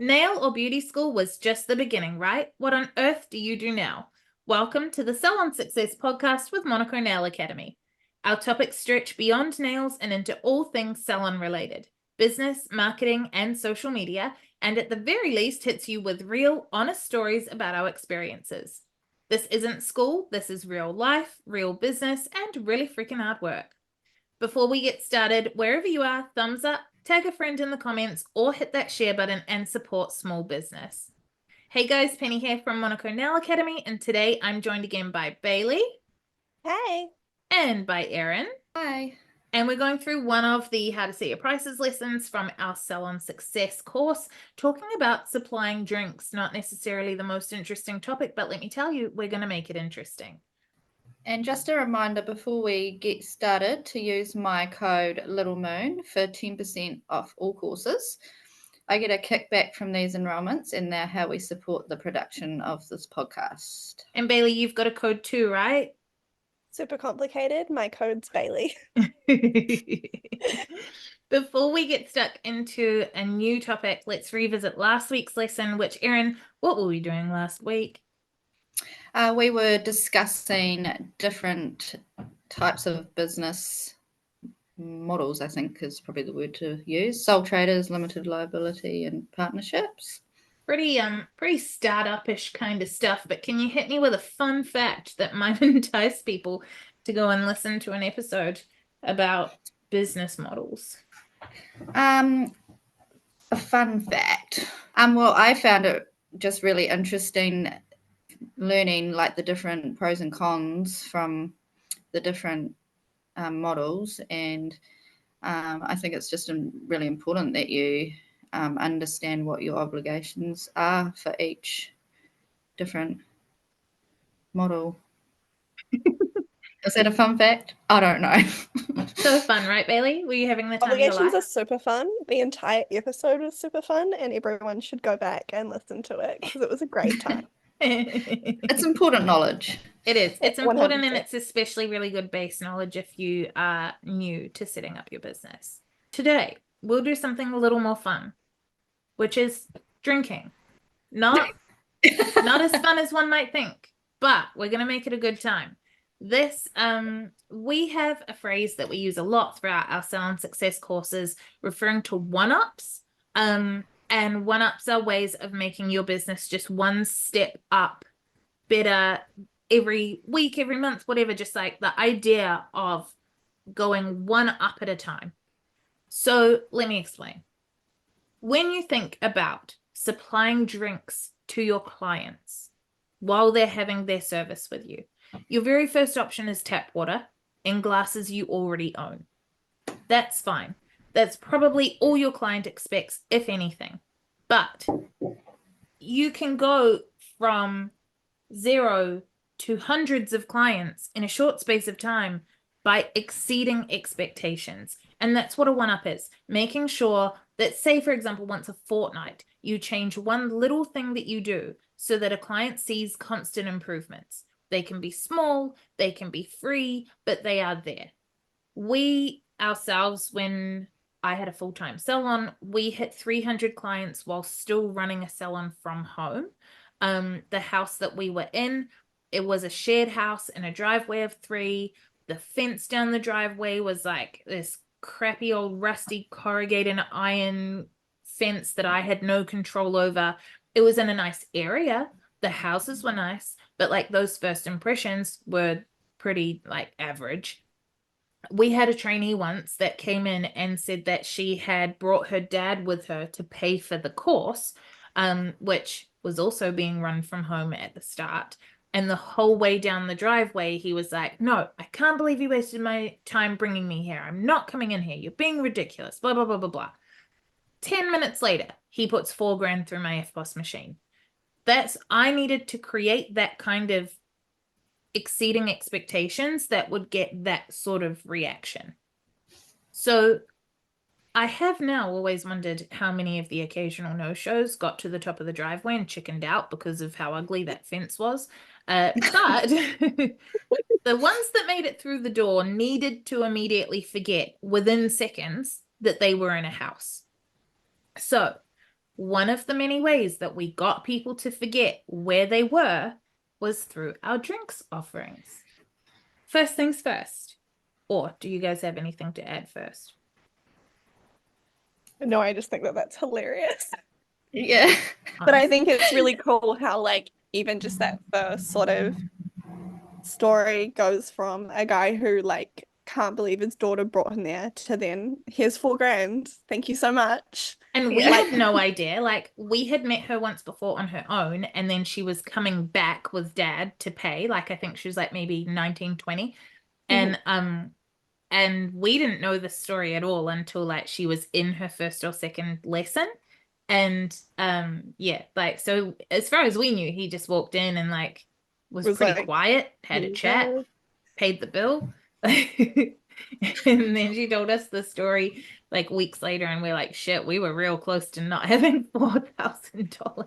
Nail or beauty school was just the beginning, right? What on earth do you do now? Welcome to the Salon Success Podcast with Monaco Nail Academy. Our topics stretch beyond nails and into all things salon related, business, marketing, and social media, and at the very least hits you with real, honest stories about our experiences. This isn't school, this is real life, real business, and really freaking hard work. Before we get started, wherever you are, thumbs up, tag a friend in the comments, or hit that share button and support small business. Hey guys, Penny here from Monaco Nail Academy, and today I'm joined again by Bailey. Hey. And by Erin. Hi. And we're going through one of the How to Set Your Prices lessons from our Salon Success course, talking about supplying drinks. Not necessarily the most interesting topic, but let me tell you, we're going to make it interesting. And just a reminder before we get started to use my code Little Moon for 10% off all courses. I get a kickback from these enrollments, and they're how we support the production of this podcast. And Bailey, you've got a code too, right? Super complicated. My code's Bailey. Before we get stuck into a new topic, let's revisit last week's lesson, which, Erin, what were we doing last week? We were discussing different types of business models, I think is probably the word to use. Sole traders, limited liability, and partnerships. Pretty startup-ish kind of stuff, but can you hit me with a fun fact that might entice people to go and listen to an episode about business models? A fun fact. Well, I found it just really interesting learning like the different pros and cons from the different models, and I think it's just really important that you understand what your obligations are for each different model. Is that a fun fact? I don't know. So fun, right, Bailey? Were you having the time of your Obligations life? are super fun. The entire episode was super fun, and everyone should go back and listen to it because it was a great time. It's important knowledge. It is. It's 100%. important, and it's especially really good base knowledge if you are new to setting up your business. Today, we'll do something a little more fun, which is drinking. Not as fun as one might think, but we're going to make it a good time. We have a phrase that we use a lot throughout our Salon Success courses referring to one-ups. And one-ups are ways of making your business just one step up better every week, every month, whatever, just like the idea of going one up at a time. So let me explain. When you think about supplying drinks to your clients while they're having their service with you, your very first option is tap water in glasses you already own. That's fine. That's probably all your client expects, if anything. But you can go from 0 to hundreds of clients in a short space of time by exceeding expectations. And that's what a one-up is. Making sure that, say, for example, once a fortnight, you change one little thing that you do so that a client sees constant improvements. They can be small, they can be free, but they are there. We ourselves, when I had a full-time salon, we hit 300 clients while still running a salon from home. The house that we were in, it was a shared house in a driveway of 3. The fence down the driveway was like this crappy old rusty corrugated iron fence that I had no control over. It was in a nice area. The houses were nice, but like those first impressions were pretty like average. We had a trainee once that came in and said that she had brought her dad with her to pay for the course, which was also being run from home at the start. And the whole way down the driveway, he was like, "No, I can't believe you wasted my time bringing me here. I'm not coming in here. You're being ridiculous, blah, blah, blah, blah, blah." 10 minutes later, he puts $4,000 through my FBOS machine. I needed to create that kind of exceeding expectations that would get that sort of reaction. So I have now always wondered how many of the occasional no-shows got to the top of the driveway and chickened out because of how ugly that fence was. But the ones that made it through the door needed to immediately forget within seconds that they were in a house. So one of the many ways that we got people to forget where they were was through our drinks offerings. First things first. Or do you guys have anything to add first? No, I just think that that's hilarious. Yeah. But I think it's really cool how, like, even just that first sort of story goes from a guy who, like, can't believe his daughter brought him there to then, here's $4,000. Thank you so much. And we had no idea. Like, we had met her once before on her own, and then she was coming back with dad to pay. Like, I think she was like maybe 19, 20. And we didn't know the story at all until like she was in her first or second lesson. And yeah, like, so as far as we knew, he just walked in and like was pretty like, quiet, had a chat, paid the bill. And then she told us the story like weeks later, and we're like, shit, we were real close to not having $4,000.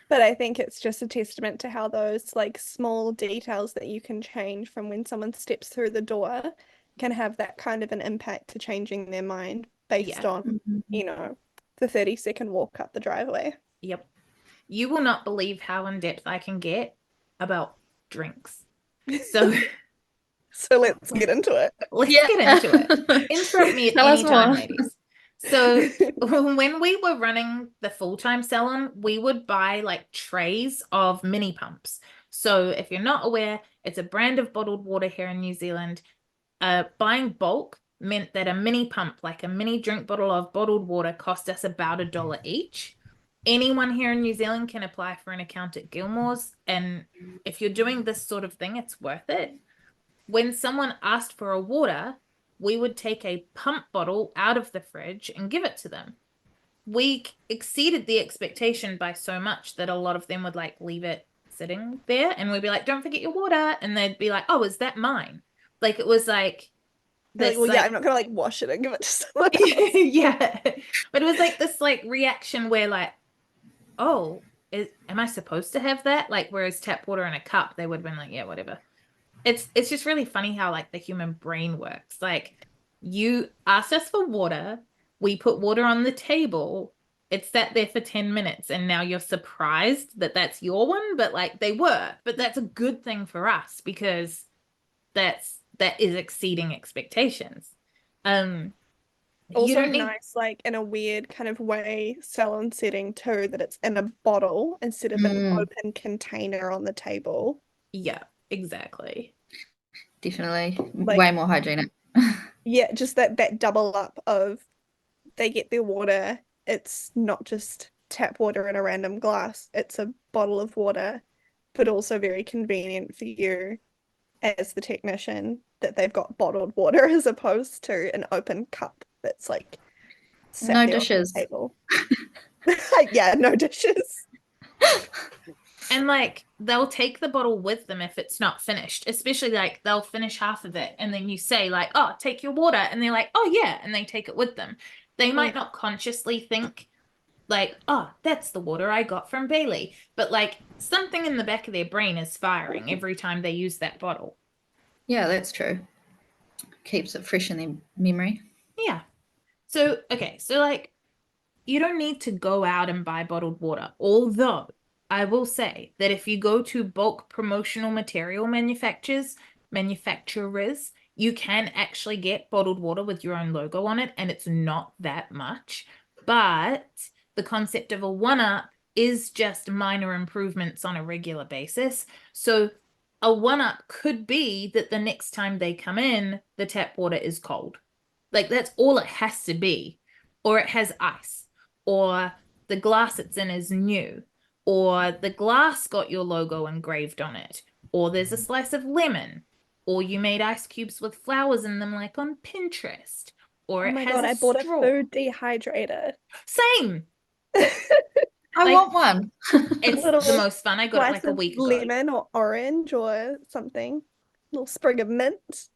But I think it's just a testament to how those like small details that you can change from when someone steps through the door can have that kind of an impact to changing their mind based on, you know, the 30-second walk up the driveway. Yep. You will not believe how in depth I can get about drinks. So let's get into it. Let's get into it. Interrupt me at any time, ladies. So when we were running the full-time salon, we would buy like trays of mini pumps. So if you're not aware, it's a brand of bottled water here in New Zealand. Buying bulk meant that a mini pump, like a mini drink bottle of bottled water, cost us about $1 each. Anyone here in New Zealand can apply for an account at Gilmore's, and if you're doing this sort of thing, it's worth it. When someone asked for a water, we would take a pump bottle out of the fridge and give it to them. We exceeded the expectation by so much that a lot of them would like leave it sitting there, and we'd be like, don't forget your water. And they'd be like, oh, is that mine? Like, it was like this, well, yeah, I'm not gonna like wash it and give it to someone else. Yeah. But it was like this like reaction where like, oh, am I supposed to have that? Like, whereas tap water in a cup, they would have been like, yeah, whatever. It's just really funny how like the human brain works. Like, you asked us for water, we put water on the table, it sat there for 10 minutes, and now you're surprised that that's your one. But like, they were, but that's a good thing for us because that is exceeding expectations. Also you don't need... nice, like in a weird kind of way, salon setting too, that it's in a bottle instead of an open container on the table. Yeah, exactly. Definitely. Like, way more hygienic. Yeah, just that double up of they get their water. It's not just tap water in a random glass. It's a bottle of water, but also very convenient for you as the technician that they've got bottled water as opposed to an open cup that's like no dishes. On the table. Yeah, no dishes. And like, they'll take the bottle with them if it's not finished, especially like they'll finish half of it and then you say like, oh, take your water, and they're like, oh yeah, and they take it with them. They might not consciously think like, oh, that's the water I got from Bailey, but like something in the back of their brain is firing every time they use that bottle. Yeah, that's true. Keeps it fresh in their memory. Yeah. So okay, so like, you don't need to go out and buy bottled water, although I will say that if you go to bulk promotional material manufacturers, you can actually get bottled water with your own logo on it, and it's not that much. But the concept of a one-up is just minor improvements on a regular basis. So a one-up could be that the next time they come in, the tap water is cold. Like, that's all it has to be. Or it has ice. Or the glass it's in is new. Or the glass got your logo engraved on it, or there's a slice of lemon, or you made ice cubes with flowers in them like on Pinterest, or it has a I bought straw. a food dehydrator. Same. I want one. It's the most fun. I got it like a week ago. Lemon or orange or something. A little sprig of mint.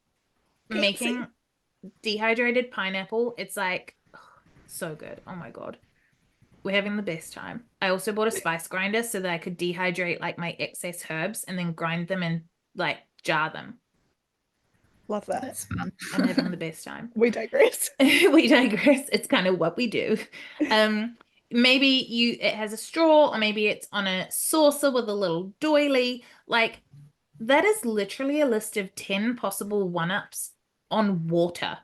Making dehydrated pineapple, it's like so good. Oh my god. We're having the best time. I also bought a spice grinder so that I could dehydrate like my excess herbs and then grind them and like jar them. Love that. That's fun. I'm having the best time. We digress. We digress. It's kind of what we do. Maybe it has a straw, or maybe it's on a saucer with a little doily. Like, that is literally a list of 10 possible one-ups on water.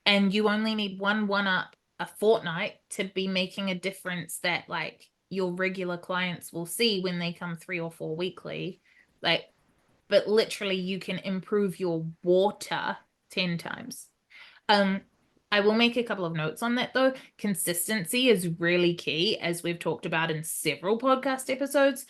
And you only need one up a fortnight to be making a difference that like your regular clients will see when they come 3 or 4 weekly. Like, but literally you can improve your water 10 times. I will make a couple of notes on that though. Consistency is really key, as we've talked about in several podcast episodes.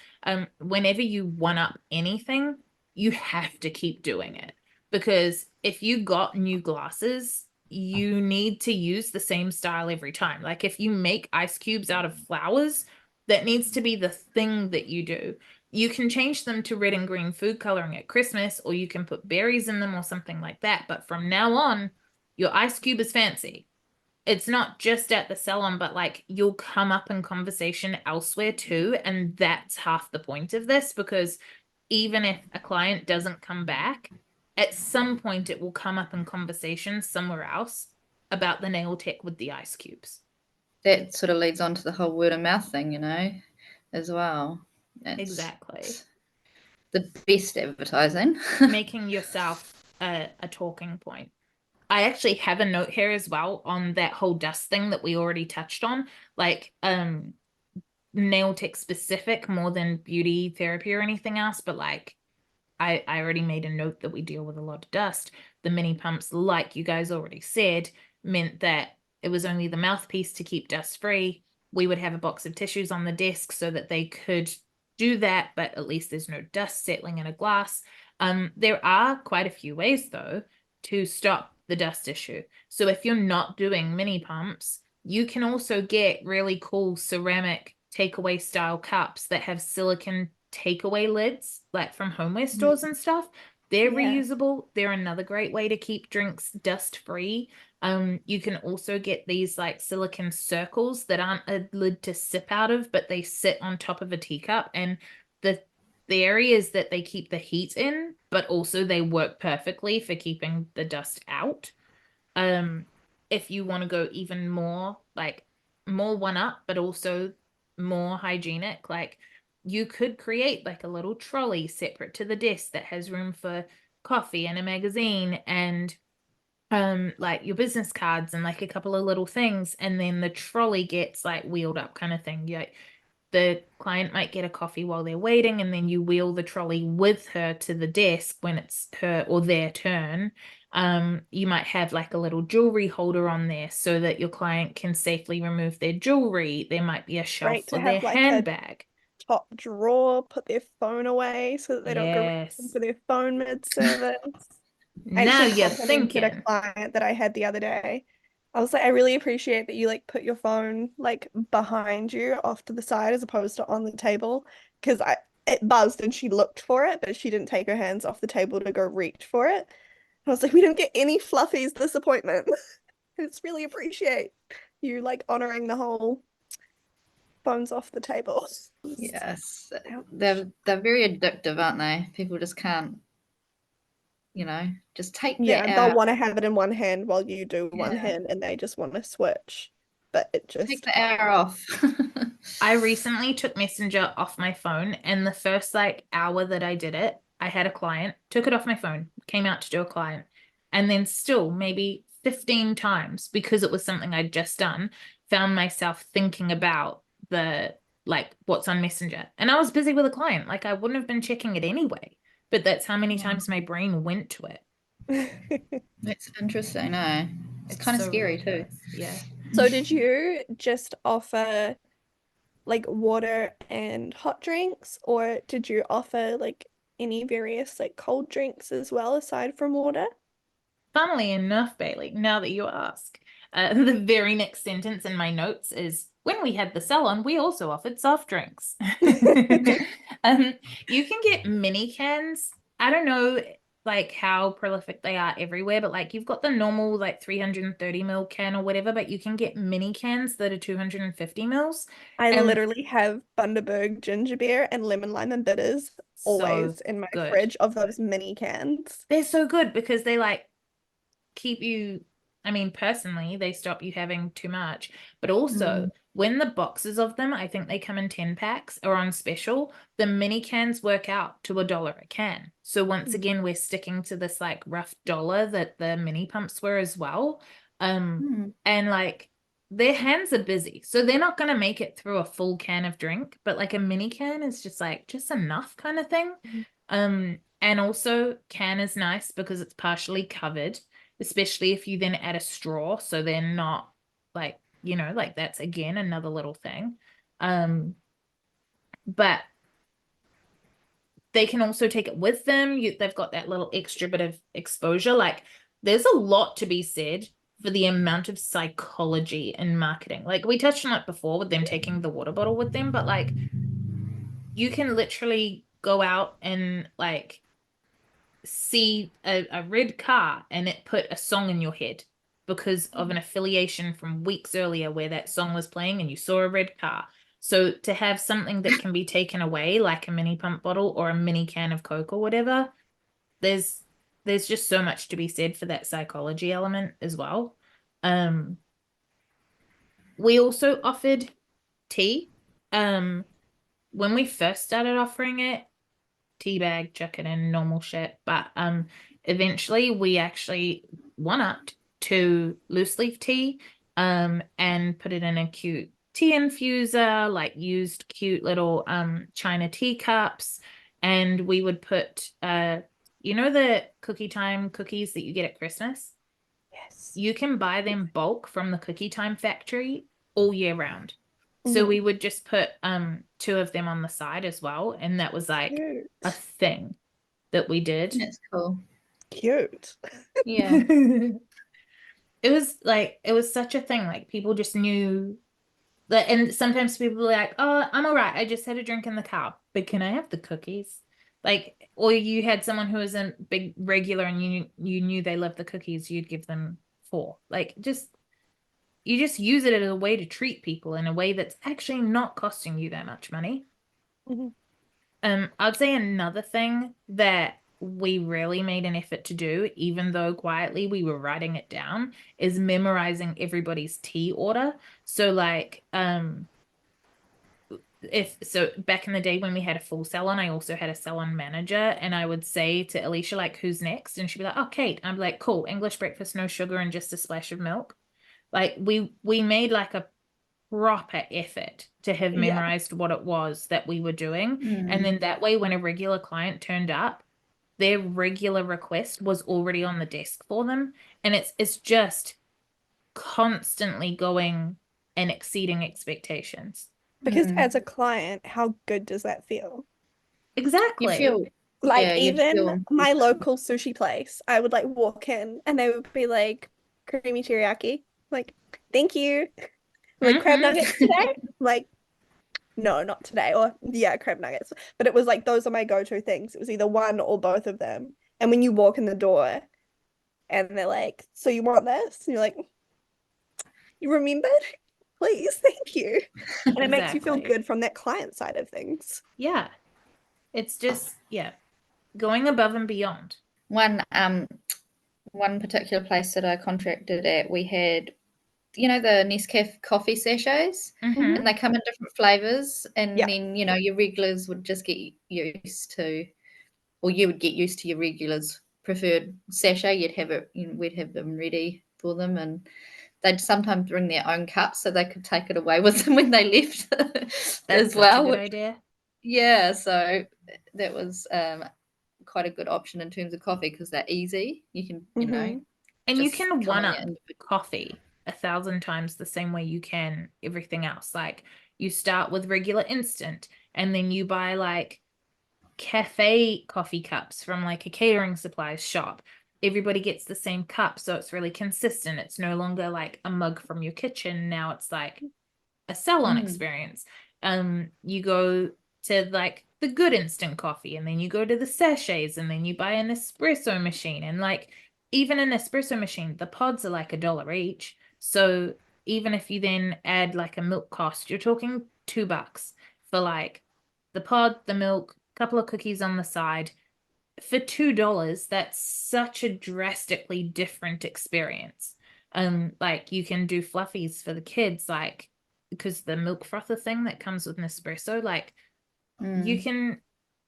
Whenever you one up anything, you have to keep doing it, because if you got new glasses, you need to use the same style every time. Like if you make ice cubes out of flowers, that needs to be the thing that you do. You can change them to red and green food coloring at Christmas, or you can put berries in them or something like that. But from now on, your ice cube is fancy. It's not just at the salon, but like you'll come up in conversation elsewhere too. And that's half the point of this, because even if a client doesn't come back, at some point it will come up in conversation somewhere else about the nail tech with the ice cubes. That sort of leads on to the whole word of mouth thing, as well. Exactly. The best advertising. Making yourself a talking point. I actually have a note here as well on that whole dust thing that we already touched on. Like, nail tech specific more than beauty therapy or anything else, but like I already made a note that we deal with a lot of dust. The mini pumps, like you guys already said, meant that it was only the mouthpiece to keep dust free. We would have a box of tissues on the desk so that they could do that, but at least there's no dust settling in a glass. There are quite a few ways though to stop the dust issue. So if you're not doing mini pumps, you can also get really cool ceramic takeaway style cups that have silicone takeaway lids, like from homeware stores and stuff. They're reusable. They're another great way to keep drinks dust free. You can also get these like silicone circles that aren't a lid to sip out of, but they sit on top of a teacup, and the theory is that they keep the heat in, but also they work perfectly for keeping the dust out. If you want to go even more, like more one up, but also more hygienic, like you could create like a little trolley separate to the desk that has room for coffee and a magazine and like your business cards and like a couple of little things, and then the trolley gets like wheeled up kind of thing. The client might get a coffee while they're waiting, and then you wheel the trolley with her to the desk when it's her or their turn. You might have like a little jewelry holder on there so that your client can safely remove their jewelry. There might be a shelf for their like handbag. Top drawer, put their phone away so that they don't go reaching for their phone mid-service. Now you're thinking. A client that I had the other day, I was like, I really appreciate that you like put your phone like behind you off to the side as opposed to on the table, because it buzzed and she looked for it, but she didn't take her hands off the table to go reach for it. I was like, we didn't get any fluffies this appointment. I just really appreciate you like honoring the whole phones off the table. Yes, they're very addictive, aren't they? People just can't, just take that out. They'll want to have it in one hand while you do one hand, and they just want to switch. But it just take the hour off. I recently took Messenger off my phone, and the first like hour that I did it, I had a client, took it off my phone, came out to do a client, and then still maybe 15 times, because it was something I'd just done, found myself thinking about the like what's on Messenger, and I was busy with a client. Like I wouldn't have been checking it anyway, but that's how many times my brain went to it. That's interesting. No, it's kind of so scary ridiculous. too. Yeah. So did you just offer like water and hot drinks, or did you offer like any various like cold drinks as well aside from water? Funnily enough, Bailey, now that you ask, the very next sentence in my notes is, when we had the salon, we also offered soft drinks. You can get mini cans. I don't know like how prolific they are everywhere, but like you've got the normal like 330 ml can or whatever, but you can get mini cans that are 250 mils. I literally have Bundaberg ginger beer and lemon lime and bitters always in my fridge of those mini cans. They're so good because they like keep you, I mean, personally, they stop you having too much. But also, when the boxes of them, I think they come in 10 packs, are on special, the mini cans work out to $1 a can. So once again, we're sticking to this like rough dollar that the mini pumps were as well. And like their hands are busy, so they're not going to make it through a full can of drink, but like a mini can is just like just enough kind of thing. And also can is nice because it's partially covered, especially if you then add a straw, so they're not like, you know, like that's again another little thing. But they can also take it with them. They've got that little extra bit of exposure. Like there's a lot to be said for the amount of psychology in marketing. Like we touched on it before with them taking the water bottle with them, but like you can literally go out and like see a red car and it put a song in your head because of an affiliation from weeks earlier where that song was playing and you saw a red car. So to have something that can be taken away, like a mini pump bottle or a mini can of Coke or whatever, there's just so much to be said for that psychology element as well. We also offered tea. When we first started offering it, tea bag, chuck it in, normal shit. But eventually we actually one-upped to loose leaf tea and put it in a cute tea infuser, like used cute little China teacups. And we would put you know the cookie time cookies that you get at Christmas? Yes. You can buy them bulk from the Cookie Time factory all year round. So we would just put 2 of them on the side as well. And that was like a thing that we did. That's cool. Cute. Yeah. It was such a thing. Like people just knew that, and sometimes people were like, oh, I'm all right. I just had a drink in the car, but can I have the cookies? Like, or you had someone who was a big regular and you knew they loved the cookies, you'd give them 4. Like you just use it as a way to treat people in a way that's actually not costing you that much money. I'd say another thing that we really made an effort to do, even though quietly we were writing it down, is memorizing everybody's tea order. So like back in the day when we had a full salon, I also had a salon manager, and I would say to Alicia, like, who's next? And she'd be like, oh, Kate. I'm like, cool, English breakfast, no sugar and just a splash of milk. Like we made like a proper effort to have memorized what it was that we were doing. And then that way, when a regular client turned up, their regular request was already on the desk for them. And it's just constantly going and exceeding expectations. Because as a client, how good does that feel? Exactly. You feel Like yeah, you'd feel even my local sushi place, I would like walk in and they would be like, creamy teriyaki. Like, thank you. Like crab nuggets today? Like, no, not today. Or yeah, crab nuggets. But it was like those are my go-to things. It was either one or both of them. And when you walk in the door and they're like, so you want this? And you're like, you remembered? Please, thank you. And it makes you feel Exactly. good from that client side of things. Yeah. It's just, going above and beyond. one particular place that I contracted at, we had, you know, the Nescafe coffee sachets, and they come in different flavors, and then, you know, your regulars would just get used to, or you would get used to your regulars preferred sachet. You'd have it, you know, we'd have them ready for them, and they'd sometimes bring their own cups so they could take it away with them when they left as well. That's a good idea. Yeah, so that was quite a good option in terms of coffee because they're easy. You can, you know, and you just can one up individual coffee 1,000 times the same way you can everything else. Like you start with regular instant, and then you buy like cafe coffee cups from like a catering supplies shop. Everybody gets the same cup, so it's really consistent. It's no longer like a mug from your kitchen. Now it's like a salon experience. You go to like the good instant coffee, and then you go to the sachets, and then you buy an espresso machine. And like even an espresso machine, the pods are like $1 each. So even if you then add like a milk cost, you're talking $2 for like the pod, the milk, couple of cookies on the side, for $2, that's such a drastically different experience. Like you can do fluffies for the kids, like because the milk frother thing that comes with Nespresso, like you can,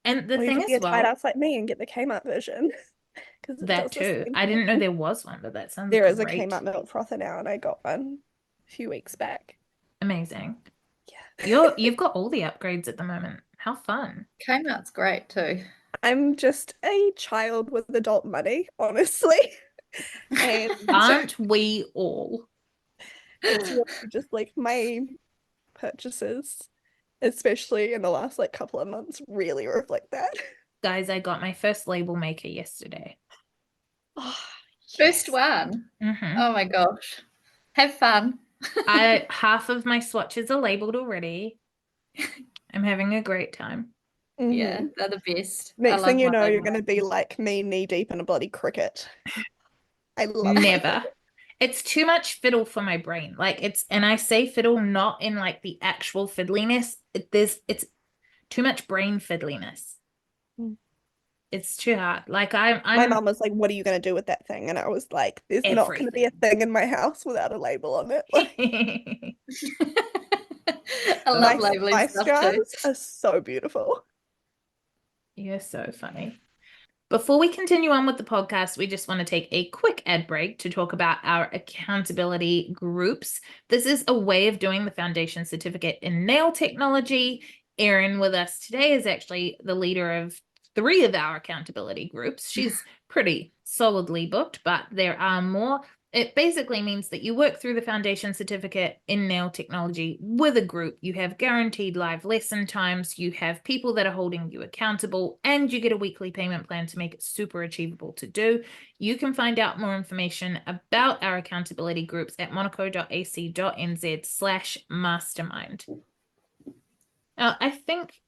and the Or you thing could be is, a tight well, ass like me and get the Kmart version because it that does the too. same I didn't know thing. there was one, but that sounds There is a great. Kmart milk frother now, and I got one a few weeks back. Amazing. Yeah. You've got all the upgrades at the moment. How fun. Kmart's great too. I'm just a child with adult money, honestly. And Aren't we all? it's really just like my purchases, especially in the last like couple of months, really reflect that. Guys, I got my first label maker yesterday. Oh, First yes. one. Mm-hmm. Oh my gosh. Have fun. Half of my swatches are labeled already. I'm having a great time. Yeah, Mhm. they're the best. I Next love thing you my know, you're label going to be makers. like me, knee deep in a bloody cricket. I love Never. It's too much fiddle for my brain. Like and I say fiddle not in like the actual fiddliness. It's too much brain fiddliness. Mm. It's too hard. Like My I'm mum was like, "What are you going to do with that thing?" And I was like, "There's not going to be a everything. thing in my house without a label on it." Like, I love my labeling spice stuff too. jars are so beautiful. You're so funny. Before we continue on with the podcast, we just want to take a quick ad break to talk about our accountability groups. This is a way of doing the foundation certificate in nail technology. Erin with us today is actually the leader of 3 of our accountability groups. She's pretty solidly booked, but there are more. It basically means that you work through the foundation certificate in nail technology with a group. You have guaranteed live lesson times, you have people that are holding you accountable, and you get a weekly payment plan to make it super achievable to do. You can find out more information about our accountability groups at monaco.ac.nz/mastermind. Now, I think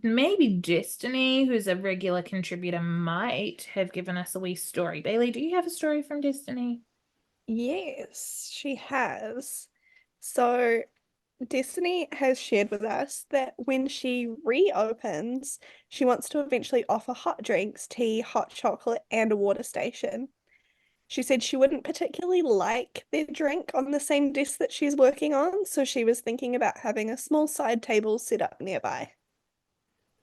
maybe Destiny, who's a regular contributor, might have given us a wee story. Bailey, do you have a story from Destiny? Yes, she has. So, Destiny has shared with us that when she reopens, she wants to eventually offer hot drinks, tea, hot chocolate, and a water station. She said she wouldn't particularly like their drink on the same desk that she's working on, so she was thinking about having a small side table set up nearby.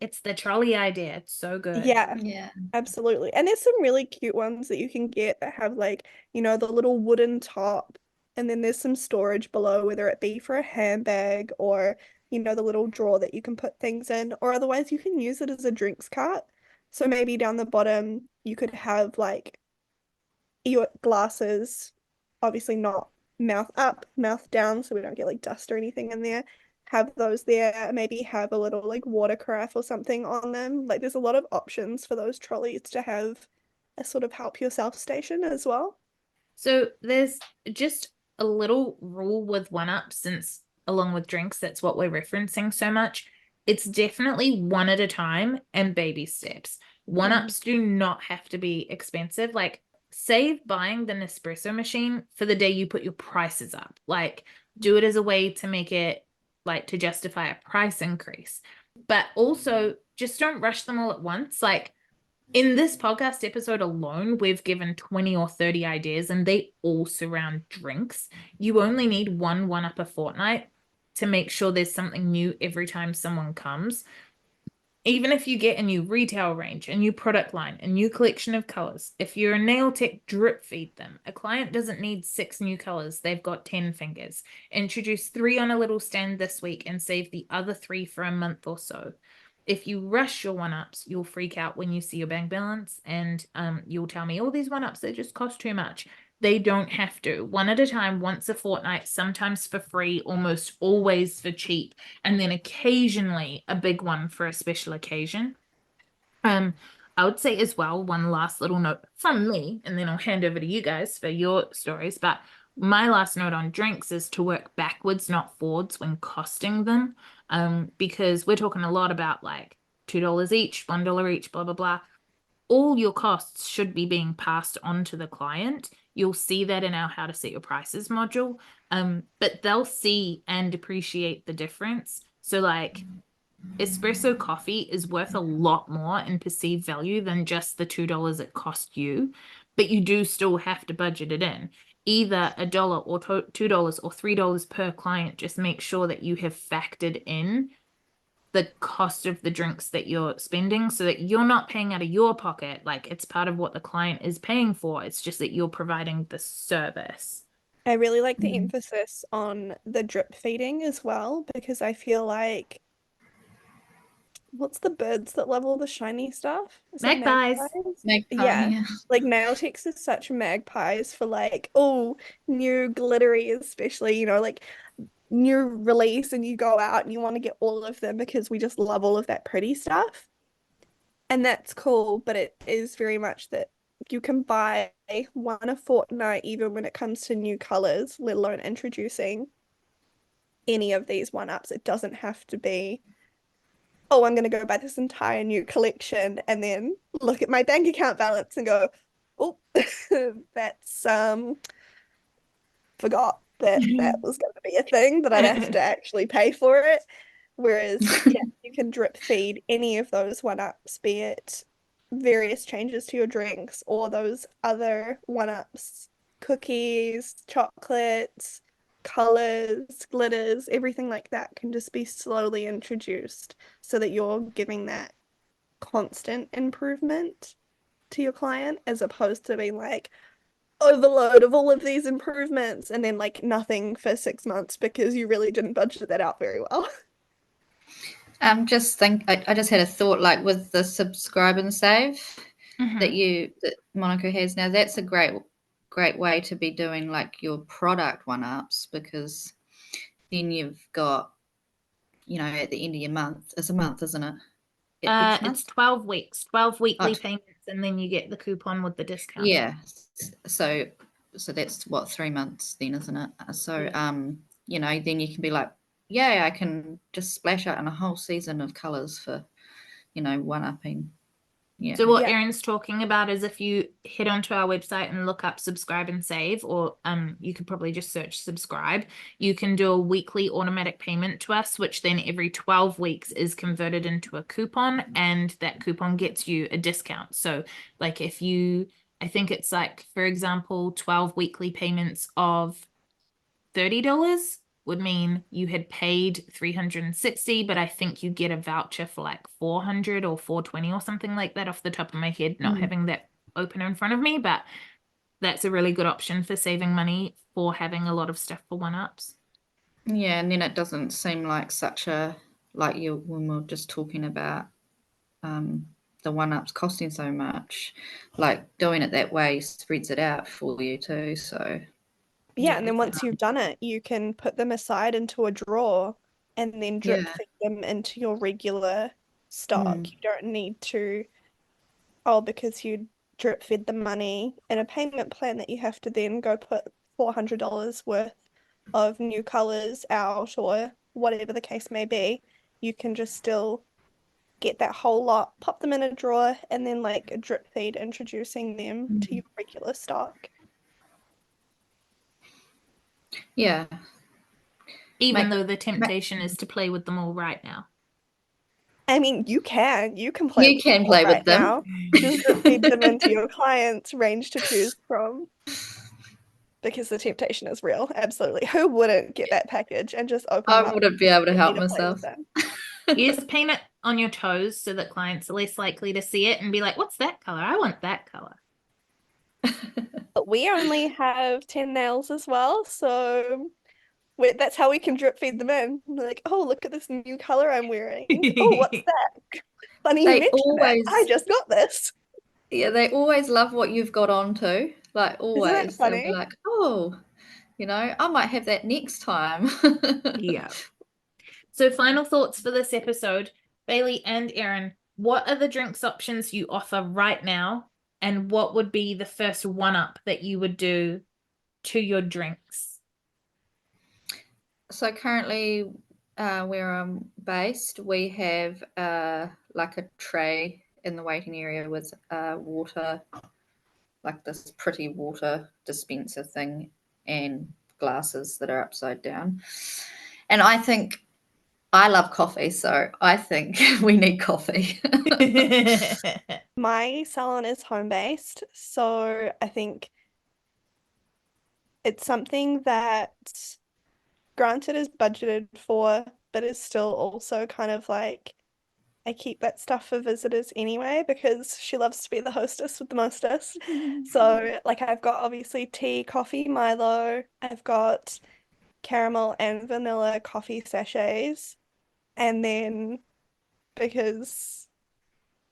It's the trolley idea. It's so good. Yeah, Yeah. absolutely. And there's some really cute ones that you can get that have like, the little wooden top, and then there's some storage below, whether it be for a handbag or, the little drawer that you can put things in, or otherwise you can use it as a drinks cart. So maybe down the bottom you could have like your glasses, obviously not mouth up, mouth down, so we don't get like dust or anything in there. Have those there, maybe have a little like water carafe or something on them. Like there's a lot of options for those trolleys to have a sort of help yourself station as well. So there's just a little rule with 1UP, since along with drinks, that's what we're referencing so much. It's definitely one at a time and baby steps. 1UPs do not have to be expensive. Like save buying the Nespresso machine for the day you put your prices up. Like do it as a way to make it like to justify a price increase. But also just don't rush them all at once. Like in this podcast episode alone, we've given 20 or 30 ideas and they all surround drinks. You only need one up a fortnight to make sure there's something new every time someone comes. Even if you get a new retail range, a new product line, a new collection of colors, if you're a nail tech, drip feed them. A client doesn't need 6 new colors, they've got 10 fingers. Introduce 3 on a little stand this week and save the other 3 for a month or so. If you rush your 1UPs, you'll freak out when you see your bank balance and you'll tell me, all these 1UPs, they just cost too much. They don't have to. One at a time, once a fortnight, sometimes for free, almost always for cheap, and then occasionally a big one for a special occasion. I would say as well, one last little note from me, and then I'll hand over to you guys for your stories. But my last note on drinks is to work backwards, not forwards, when costing them. Because we're talking a lot about like $2 each, $1 each, blah, blah, blah. All your costs should be being passed on to the client. You'll see that in our How to Set Your Prices module. But they'll see and appreciate the difference. So like espresso coffee is worth a lot more in perceived value than just the $2 it cost you, but you do still have to budget it in. Either $1 or $2 or $3 per client. Just make sure that you have factored in the cost of the drinks that you're spending so that you're not paying out of your pocket. Like, it's part of what the client is paying for. It's just that you're providing the service. I really like the emphasis on the drip feeding as well, because I feel like, what's the birds that love all the shiny stuff? Is it Magpies. Magpie, Yeah. yeah. Like nail techs is such magpies for like, oh, new glittery, especially, you know, like new release, and you go out and you want to get all of them because we just love all of that pretty stuff. And that's cool, but it is very much that you can buy one a fortnight even when it comes to new colors, let alone introducing any of these one-ups. It doesn't have to be, oh, I'm going to go buy this entire new collection and then look at my bank account balance and go, oh, that's forgot that that was going to be a thing, that I'd have to actually pay for it. Whereas, yeah, you can drip feed any of those one-ups, be it various changes to your drinks or those other one-ups, cookies, chocolates, colors, glitters, everything like that can just be slowly introduced so that you're giving that constant improvement to your client, as opposed to being like overload of all of these improvements and then like nothing for 6 months because you really didn't budget that out very well. I just had a thought, like with the subscribe and save that Monaco has now, that's a great way to be doing like your product one-ups, because then you've got, you know, at the end of your month, it's a month, isn't it? Each month? It's 12 weeks, 12 weekly payments, and then you get the coupon with the discount. Yeah. So that's what, 3 months then, isn't it? So you know, then you can be like, yeah, I can just splash out in a whole season of colors for, you know, one-upping. Yeah. So what Erin's talking about is if you head onto our website and look up subscribe and save, or you could probably just search subscribe, you can do a weekly automatic payment to us, which then every 12 weeks is converted into a coupon, and that coupon gets you a discount. So like if you, I think it's like, for example, 12 weekly payments of $30 would mean you had paid $360, but I think you get a voucher for like $400 or $420 or something like that off the top of my head, not having that open in front of me, but that's a really good option for saving money for having a lot of stuff for one-ups. Yeah, and then it doesn't seem like such a, like you, when we were just talking about the one-ups costing so much, like doing it that way spreads it out for you too, so. Yeah, and then once you've done it, you can put them aside into a drawer and then drip feed them into your regular stock. You don't need to, because you drip fed the money in a payment plan, that you have to then go put $400 worth of new colors out or whatever the case may be. You can just still get that whole lot, pop them in a drawer, and then like drip feed introducing them to your regular stock. Yeah. Even though the temptation is to play with them all right now. I mean, you can play with them right now. Just drip feed them into your clients' range to choose from, because the temptation is real. Absolutely. Who wouldn't get that package and just open it up? I wouldn't be able to help myself. Use paint it on your toes so that clients are less likely to see it and be like, what's that color? I want that color. But we only have 10 nails as well, so that's how we can drip feed them in. Like, oh, look at this new color I'm wearing. Oh, what's that? Funny you mentioned that. I just got this. Yeah, they always love what you've got on too. Like, always. Isn't that funny? They'll be like, oh, you know, I might have that next time. Yeah. So final thoughts for this episode, Bailey and Erin, what are the drinks options you offer right now? And what would be the first one-up that you would do to your drinks? So currently where I'm based, we have like a tray in the waiting area with water, like this pretty water dispenser thing, and glasses that are upside down. And I think I love coffee, so I think we need coffee. My salon is home-based, so I think it's something that, granted, is budgeted for, but is still also kind of like, I keep that stuff for visitors anyway because she loves to be the hostess with the mostest. So, like, I've got obviously tea, coffee, Milo. I've got caramel and vanilla coffee sachets. And then, because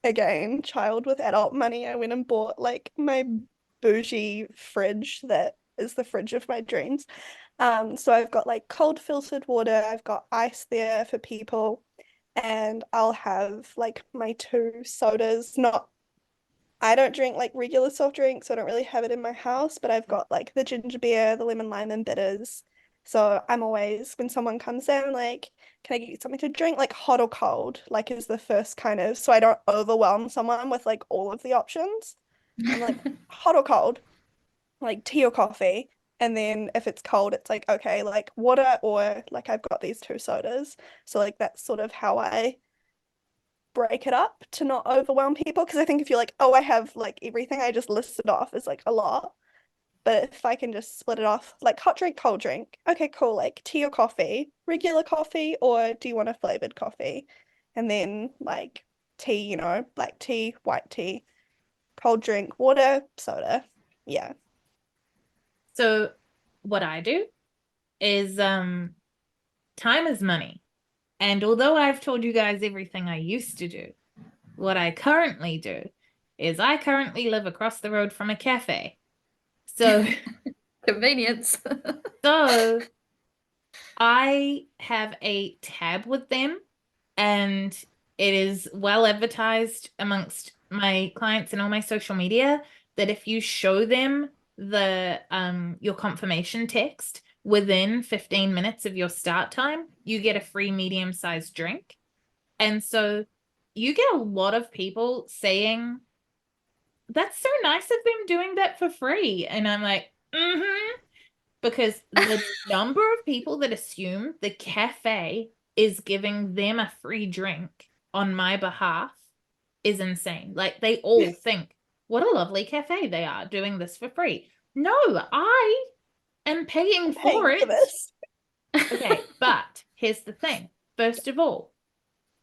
again, child with adult money, I went and bought like my bougie fridge that is the fridge of my dreams. So I've got like cold filtered water, I've got ice there for people, and I'll have like my 2 sodas. Not, I don't drink like regular soft drinks, so I don't really have it in my house, but I've got like the ginger beer, the lemon lime and bitters. So I'm always, when someone comes in, like, can I get you something to drink? Like hot or cold, like is the first kind of, so I don't overwhelm someone with like all of the options. I'm like, hot or cold, like tea or coffee. And then if it's cold, it's like, okay, like water or like I've got these 2 sodas. So like that's sort of how I break it up to not overwhelm people. Because I think if you're like, oh, I have like everything I just listed off is like a lot. But if I can just split it off, like hot drink, cold drink. Okay, cool. Like tea or coffee, regular coffee, or do you want a flavored coffee? And then like tea, black tea, white tea, cold drink, water, soda. Yeah. So what I do is time is money. And although I've told you guys everything I used to do, what I currently do is I currently live across the road from a cafe. So Convenience. so I have a tab with them, and it is well advertised amongst my clients and all my social media that if you show them the your confirmation text within 15 minutes of your start time, you get a free medium-sized drink. And so you get a lot of people saying, that's so nice of them doing that for free. And I'm like, because the number of people that assume the cafe is giving them a free drink on my behalf is insane. Like they all think, what a lovely cafe they are doing this for free. No, I am paying for it. this. Okay, but here's the thing. First of all,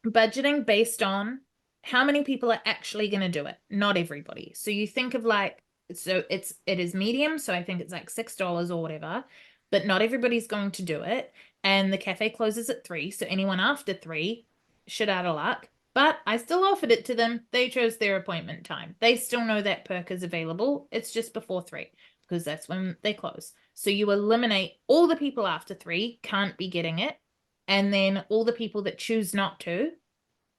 budgeting based on how many people are actually going to do it. Not everybody. So you think of like, so it is medium, so I think it's like $6 or whatever, but not everybody's going to do it. And the cafe closes at 3, so anyone after 3, shit out of luck. But I still offered it to them. They chose their appointment time. They still know that perk is available. It's just before 3 because that's when they close. So you eliminate all the people after 3 can't be getting it. And then all the people that choose not to,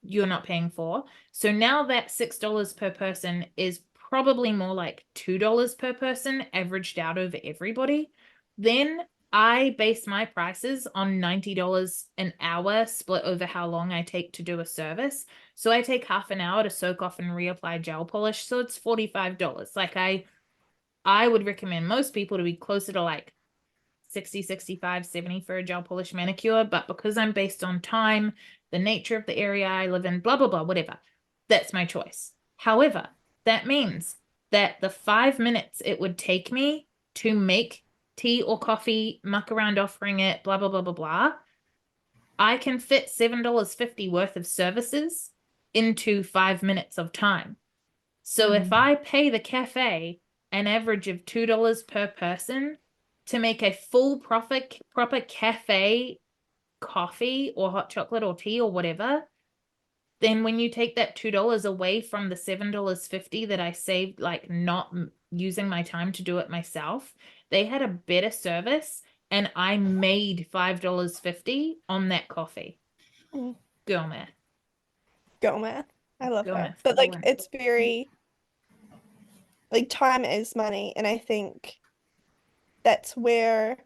you're not paying for. So now that $6 per person is probably more like $2 per person averaged out over everybody. Then I base my prices on $90 an hour split over how long I take to do a service. So I take half an hour to soak off and reapply gel polish. So it's $45. Like I would recommend most people to be closer to like 60, 65, 70 for a gel polish manicure. But because I'm based on time, the nature of the area I live in, blah, blah, blah, whatever, that's my choice. However, that means that the 5 minutes it would take me to make tea or coffee, muck around offering it, blah, blah, blah, blah, blah, I can fit $7.50 worth of services into 5 minutes of time. So if I pay the cafe an average of $2 per person to make a full proper cafe coffee or hot chocolate or tea or whatever, then when you take that $2 away from the $7.50 that I saved, like not using my time to do it myself, they had a better service and I made $5.50 on that coffee. Girl math. Go math. I love Go her. math. But like it's very like time is money, and I think that's where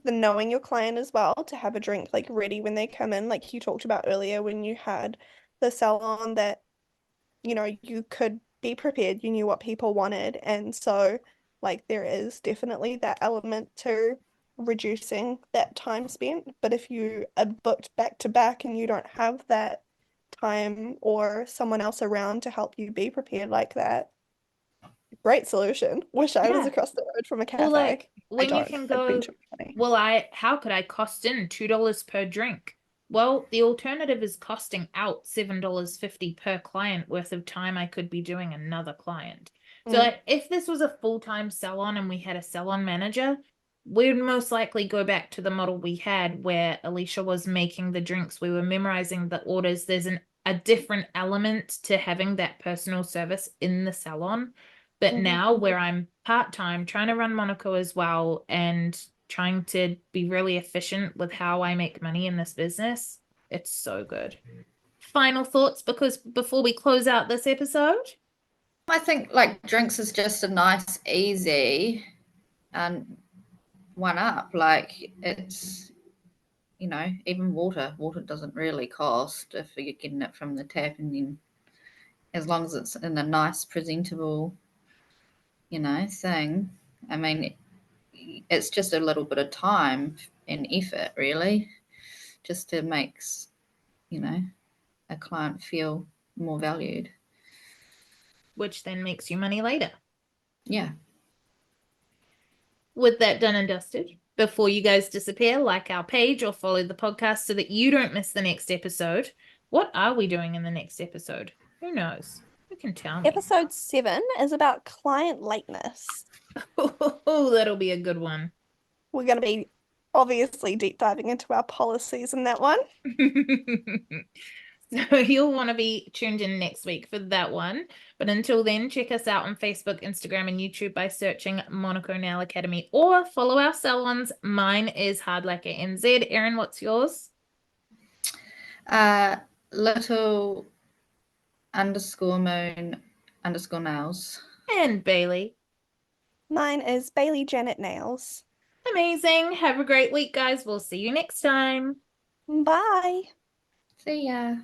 the knowing your client as well, to have a drink like ready when they come in, like you talked about earlier when you had the salon, that you could be prepared, you knew what people wanted. And so like there is definitely that element to reducing that time spent. But if you are booked back to back and you don't have that time or someone else around to help you be prepared like that, great solution. Wish I was Yeah. across the road from a Or like cafe. when you don't. can It'd be go, too funny. well, how could I cost in $2 per drink? Well, the alternative is costing out $7.50 per client worth of time I could be doing another client. So like if this was a full-time salon and we had a salon manager, we'd most likely go back to the model we had where Alicia was making the drinks. We were memorizing the orders. There's a different element to having that personal service in the salon. But now where I'm part-time, trying to run Monaco as well and trying to be really efficient with how I make money in this business, it's so good. Final thoughts because before we close out this episode? I think like drinks is just a nice, easy and one up. Like it's, even water doesn't really cost if you're getting it from the tap, and then as long as it's in a nice, presentable, thing. I mean, it's just a little bit of time and effort, really, just to make, a client feel more valued. Which then makes you money later. Yeah. With that done and dusted, before you guys disappear, like our page or follow the podcast so that you don't miss the next episode. What are we doing in the next episode? Who knows? Who can tell me? Episode 7 is about client lateness. Oh, that'll be a good one. We're going to be obviously deep diving into our policies in that one. So you'll want to be tuned in next week for that one. But until then, check us out on Facebook, Instagram, and YouTube by searching Monaco Nail Academy or follow our salons. Mine is Hard Lacquer NZ. Erin, what's yours? Little _moon_nails. And Bailey. Mine is Bailey Janet Nails. Amazing. Have a great week, guys. We'll see you next time. Bye. See ya.